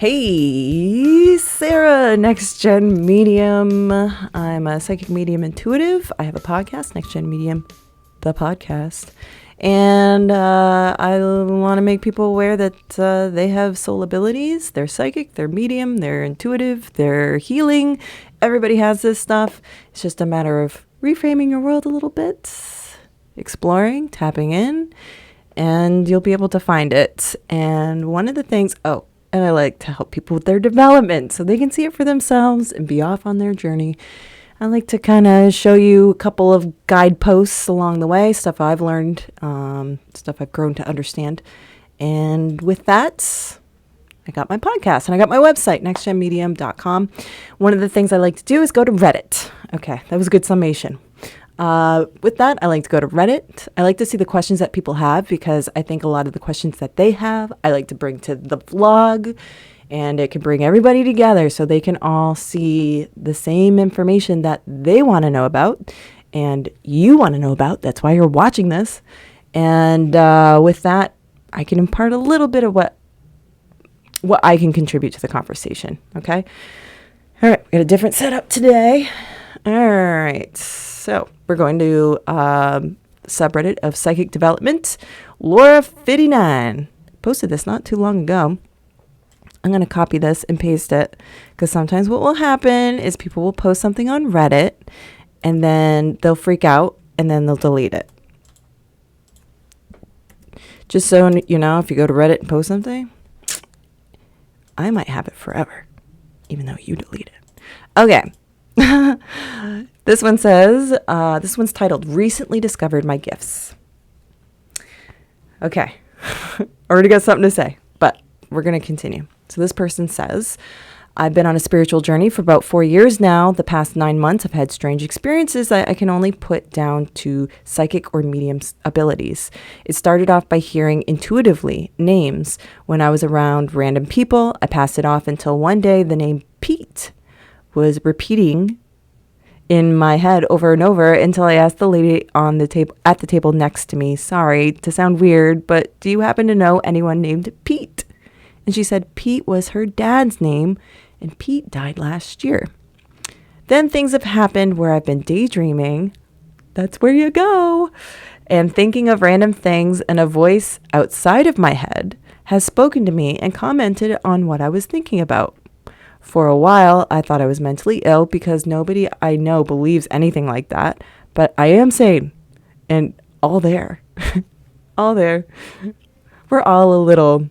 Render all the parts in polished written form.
Hey, Sarah, Next Gen Medium. I'm a psychic medium intuitive. I have a podcast, Next Gen Medium, the podcast. And I want to make people aware that they have soul abilities. They're psychic, they're medium, they're intuitive, they're healing. Everybody has this stuff. It's just a matter of reframing your world a little bit, exploring, tapping in, and you'll be able to find it. And one of the things, and I like to help people with their development so they can see it for themselves and be off on their journey. I like to kind of show you a couple of guideposts along the way, stuff I've learned, stuff I've grown to understand. And with that, I got my podcast and I got my website, nextgenmedium.com. One of the things I like to do is go to Reddit. Okay, that was a good summation. With that, I like to go to Reddit. I like to see the questions that people have because I think a lot of the questions that they have, I like to bring to the vlog, and it can bring everybody together so they can all see the same information that they want to know about and you want to know about. That's why you're watching this. And with that, I can impart a little bit of what I can contribute to the conversation. Okay. All right. We got a different setup today. All right. So we're going to subreddit of psychic development. Laura59 posted this not too long ago. I'm going to copy this and paste it because sometimes what will happen is people will post something on Reddit and then they'll freak out and then they'll delete it. Just so you know, if you go to Reddit and post something, I might have it forever, even though you delete it. Okay. This one says, this one's titled, Recently Discovered My Gifts. Okay. Already got something to say, but we're going to continue. So this person says, I've been on a spiritual journey for about 4 years now. The past 9 months, I've had strange experiences that I can only put down to psychic or medium abilities. It started off by hearing intuitively names. When I was around random people, I passed it off until one day the name Pete was repeating in my head over and over until I asked the lady on the table at the table next to me, sorry to sound weird, but do you happen to know anyone named Pete? And she said Pete was her dad's name, and Pete died last year. Then things have happened where I've been daydreaming. That's where you go. And thinking of random things, and a voice outside of my head has spoken to me and commented on what I was thinking about. For a while, I thought I was mentally ill because nobody I know believes anything like that. But I am sane and all there. All there. We're all a little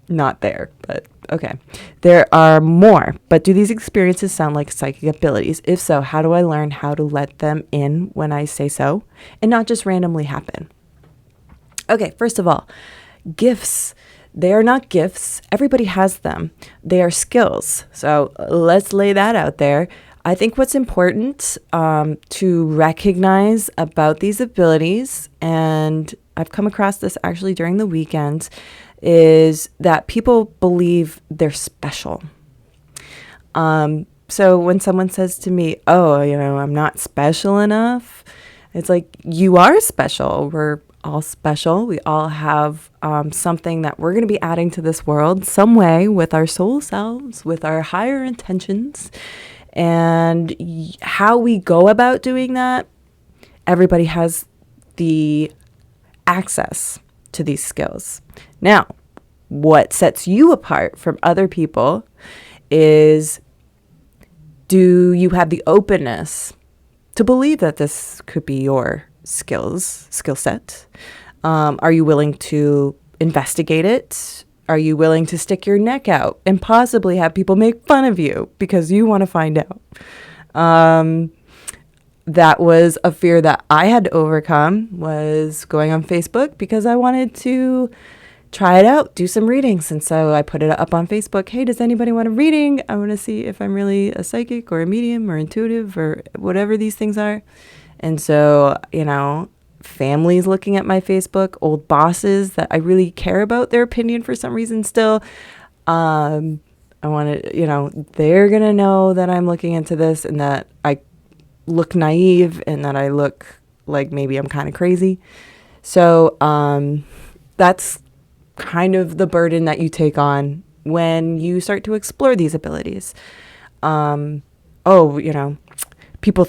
not there, but okay. There are more. But do these experiences sound like psychic abilities? If so, how do I learn how to let them in when I say so and not just randomly happen? Okay, first of all, gifts. They are not gifts. Everybody has them. They are skills. So let's lay that out there. I think what's important to recognize about these abilities, and I've come across this actually during the weekend, is that people believe they're special. So when someone says to me, I'm not special enough, it's like, you are special. We're all special. We all have something that we're going to be adding to this world some way with our soul selves, with our higher intentions, and how we go about doing that. Everybody has the access to these skills. Now, what sets you apart from other people is, do you have the openness to believe that this could be your skill set? Are you willing to investigate it? Are you willing to stick your neck out and possibly have people make fun of you because you want to find out? That was a fear that I had to overcome, was going on Facebook because I wanted to try it out, do some readings. And so I put it up on Facebook. Hey, does anybody want a reading? I want to see if I'm really a psychic or a medium or intuitive or whatever these things are. And so, families looking at my Facebook, old bosses that I really care about their opinion for some reason still. I want to, they're going to know that I'm looking into this and that I look naive and that I look like maybe I'm kind of crazy. So that's kind of the burden that you take on when you start to explore these abilities. People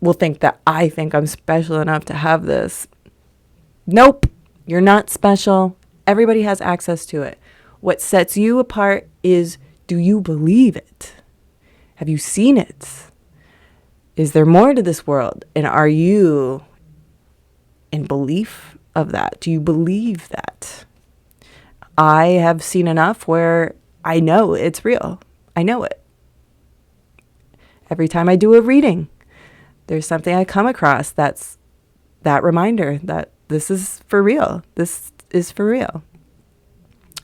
will think that I think I'm special enough to have this. Nope, you're not special. Everybody has access to it. What sets you apart is, do you believe it? Have you seen it? Is there more to this world? And are you in belief of that? Do you believe that? I have seen enough where I know it's real. I know it. Every time I do a reading, there's something I come across that's that reminder that this is for real. This is for real.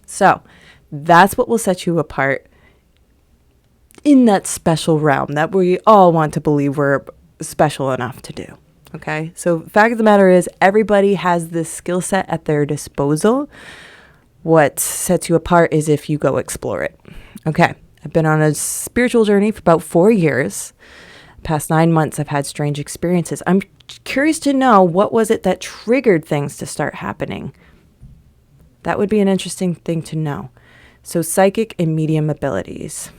So that's what will set you apart in that special realm that we all want to believe we're special enough to do. Okay. So fact of the matter is, everybody has this skill set at their disposal. What sets you apart is if you go explore it. Okay. I've been on a spiritual journey for about 4 years. Past 9 months, I've had strange experiences. I'm curious to know, what was it that triggered things to start happening? That would be an interesting thing to know. So psychic and medium abilities.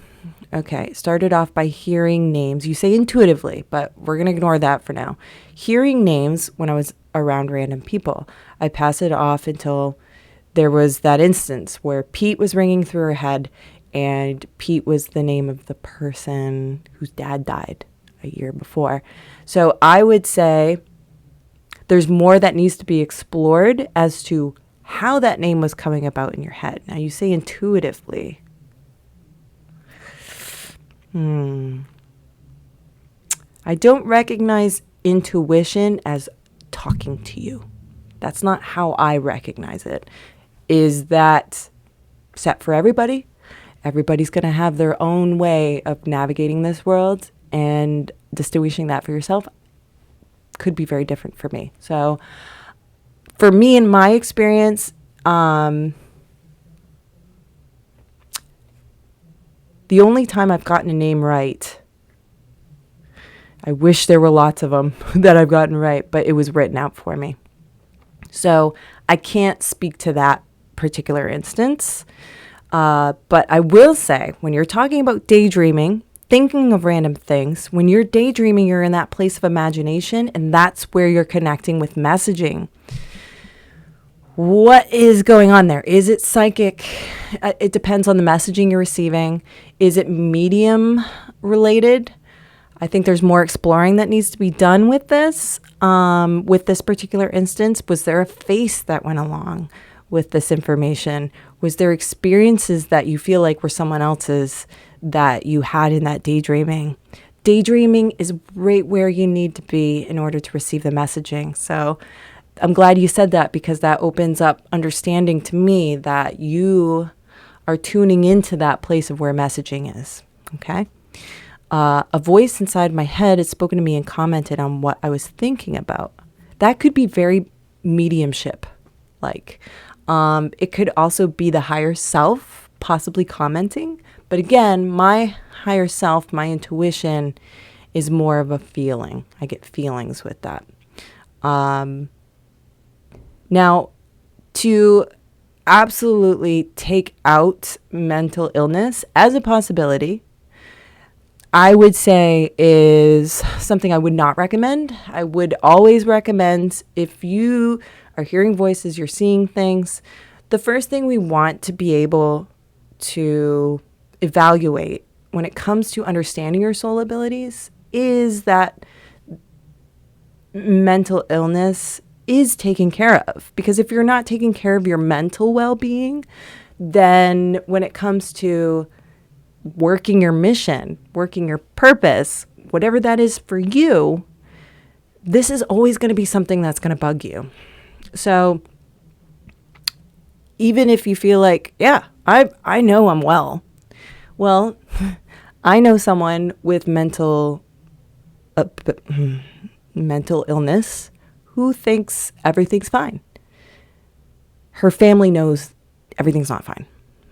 Okay, started off by hearing names. You say intuitively, but we're going to ignore that for now. Hearing names when I was around random people. I pass it off until there was that instance where Pete was ringing through her head, and Pete was the name of the person whose dad died a year before. So I would say there's more that needs to be explored as to how that name was coming about in your head. Now you say intuitively. I don't recognize intuition as talking to you. That's not how I recognize it. Is that set for everybody? Everybody's going to have their own way of navigating this world, and distinguishing that for yourself could be very different for me. So for me, in my experience, the only time I've gotten a name right, I wish there were lots of them that I've gotten right, but it was written out for me. So I can't speak to that particular instance. But I will say, when you're talking about daydreaming, thinking of random things, when you're daydreaming, you're in that place of imagination, and that's where you're connecting with messaging. What is going on there? Is it psychic? It depends on the messaging you're receiving. Is it medium related? I think there's more exploring that needs to be done with this. With this particular instance, was there a face that went along with this information? Was there experiences that you feel like were someone else's that you had in that daydreaming? Daydreaming is right where you need to be in order to receive the messaging. So I'm glad you said that, because that opens up understanding to me that you are tuning into that place of where messaging is. Okay. A voice inside my head has spoken to me and commented on what I was thinking about. That could be very mediumship like. It could also be the higher self possibly commenting. But again, my higher self, my intuition is more of a feeling. I get feelings with that. Now, to absolutely take out mental illness as a possibility, I would say is something I would not recommend. I would always recommend, if you are hearing voices, you're seeing things, the first thing we want to be able to evaluate when it comes to understanding your soul abilities is that mental illness is taken care of. Because if you're not taking care of your mental well-being, then when it comes to working your mission, working your purpose, whatever that is for you, this is always going to be something that's going to bug you. So even if you feel like, yeah, I know I'm well. Well, I know someone with mental illness who thinks everything's fine. Her family knows everything's not fine.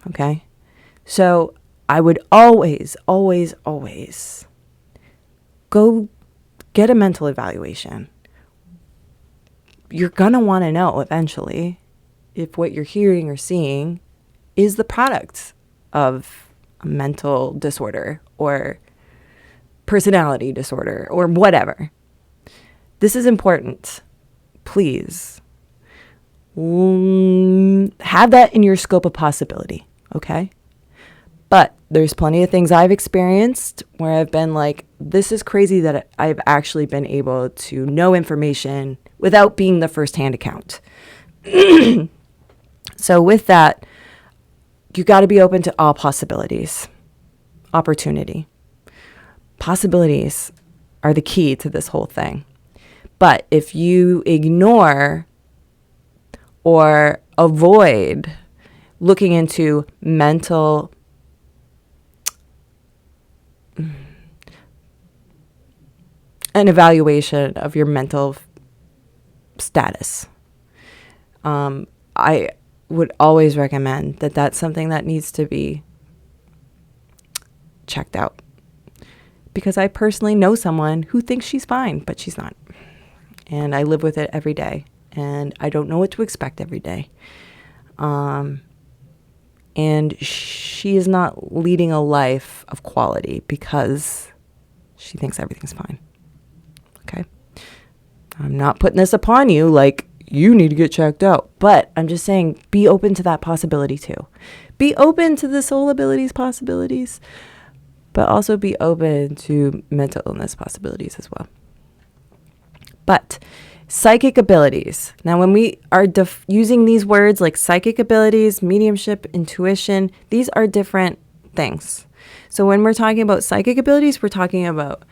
Okay? So I would always, always, always go get a mental evaluation. You're going to want to know eventually if what you're hearing or seeing is the product of a mental disorder or personality disorder or whatever. This is important. Please have that in your scope of possibility, okay? But there's plenty of things I've experienced where I've been like, this is crazy that I've actually been able to know information without being the first-hand account. So with that, you got to be open to all possibilities. Opportunity. Possibilities are the key to this whole thing. But if you ignore or avoid looking into mental an evaluation of your mental status, I would always recommend that that's something that needs to be checked out. Because I personally know someone who thinks she's fine, but she's not. And I live with it every day. And I don't know what to expect every day. And she is not leading a life of quality because she thinks everything's fine. Okay? I'm not putting this upon you like you need to get checked out. But I'm just saying, be open to that possibility too. Be open to the soul abilities possibilities, but also be open to mental illness possibilities as well. But psychic abilities. Now, when we are using these words like psychic abilities, mediumship, intuition, these are different things. So when we're talking about psychic abilities, we're talking about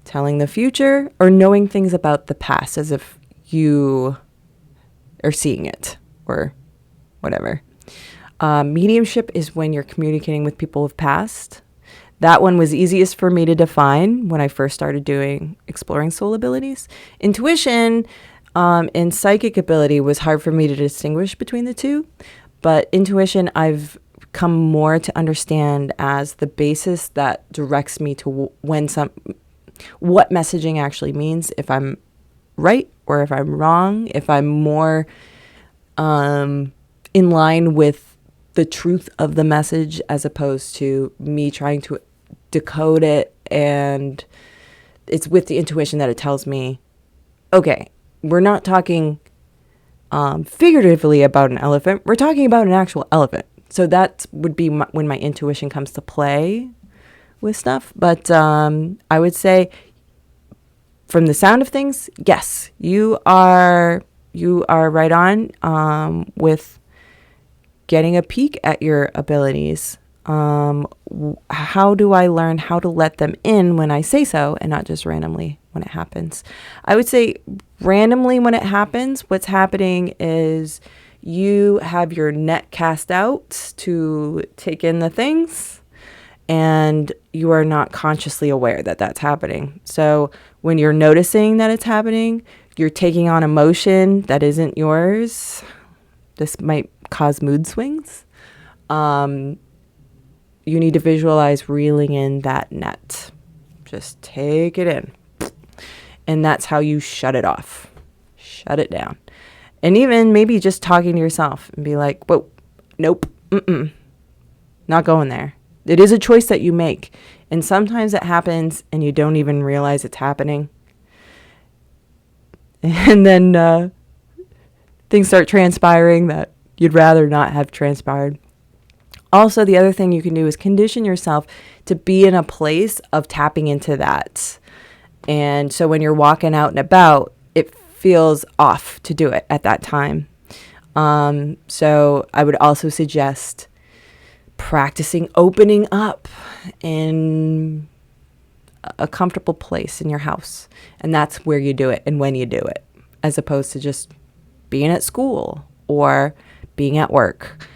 telling the future or knowing things about the past as if you are seeing it or whatever. Mediumship is when you're communicating with people who've passed. That one was easiest for me to define when I first started exploring soul abilities. Intuition and psychic ability was hard for me to distinguish between the two. But intuition, I've come more to understand as the basis that directs me to what messaging actually means, if I'm right or if I'm wrong, if I'm more in line with the truth of the message as opposed to me trying to decode it. And it's with the intuition that it tells me, okay, we're not talking figuratively about an elephant. We're talking about an actual elephant. So that would be when my intuition comes to play with stuff. But I would say from the sound of things, yes, you are right on with getting a peek at your abilities. How do I learn how to let them in when I say so and not just randomly when it happens? I would say randomly when it happens, what's happening is you have your net cast out to take in the things and you are not consciously aware that that's happening. So when you're noticing that it's happening, you're taking on emotion that isn't yours. This might cause mood swings. You need to visualize reeling in that net. Just take it in. And that's how you shut it off. Shut it down. And even maybe just talking to yourself and be like, whoa, nope, not going there. It is a choice that you make. And sometimes it happens and you don't even realize it's happening. And then things start transpiring that you'd rather not have transpired. Also, the other thing you can do is condition yourself to be in a place of tapping into that. And so when you're walking out and about, it feels off to do it at that time. So I would also suggest practicing opening up in a comfortable place in your house. And that's where you do it and when you do it, as opposed to just being at school or being at work.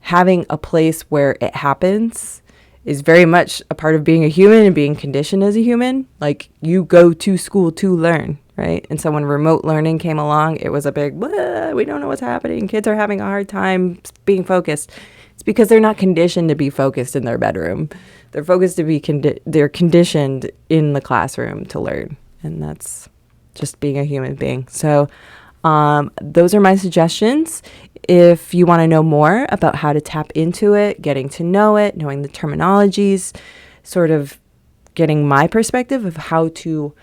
Having a place where it happens is very much a part of being a human and being conditioned as a human. Like, you go to school to learn, right? And so when remote learning came along, it was a big, we don't know what's happening. Kids are having a hard time being focused. It's because they're not conditioned to be focused in their bedroom. They're focused to be, they're conditioned in the classroom to learn. And that's just being a human being. So Those are my suggestions. If you want to know more about how to tap into it, getting to know it, knowing the terminologies, sort of getting my perspective of how to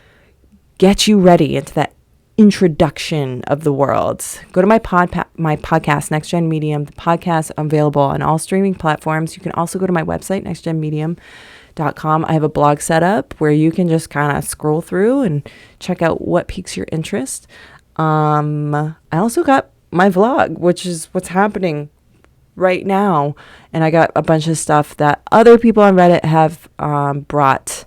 get you ready into that introduction of the world, go to my podcast, Next Gen Medium. The podcast available on all streaming platforms. You can also go to my website, nextgenmedium.com. I have a blog set up where you can just kind of scroll through and check out what piques your interest. I also got my vlog, which is what's happening right now. And I got a bunch of stuff that other people on Reddit have brought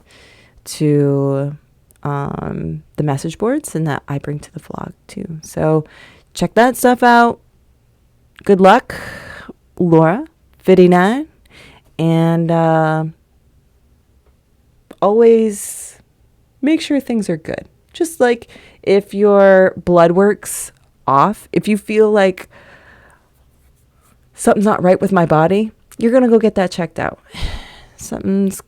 to the message boards and that I bring to the vlog too. So check that stuff out. Good luck, Laura, 59. And always make sure things are good. Just like if your blood work's off, if you feel like something's not right with my body, you're going to go get that checked out. Something's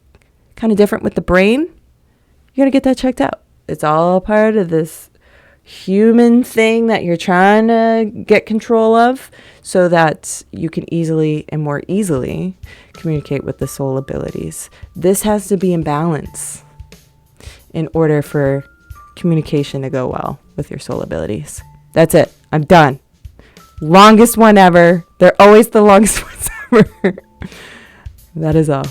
kind of different with the brain. You got to get that checked out. It's all part of this human thing that you're trying to get control of so that you can easily and more easily communicate with the soul abilities. This has to be in balance in order for communication to go well with your soul abilities. That's it. I'm done. Longest one ever. They're always the longest ones ever. That is all.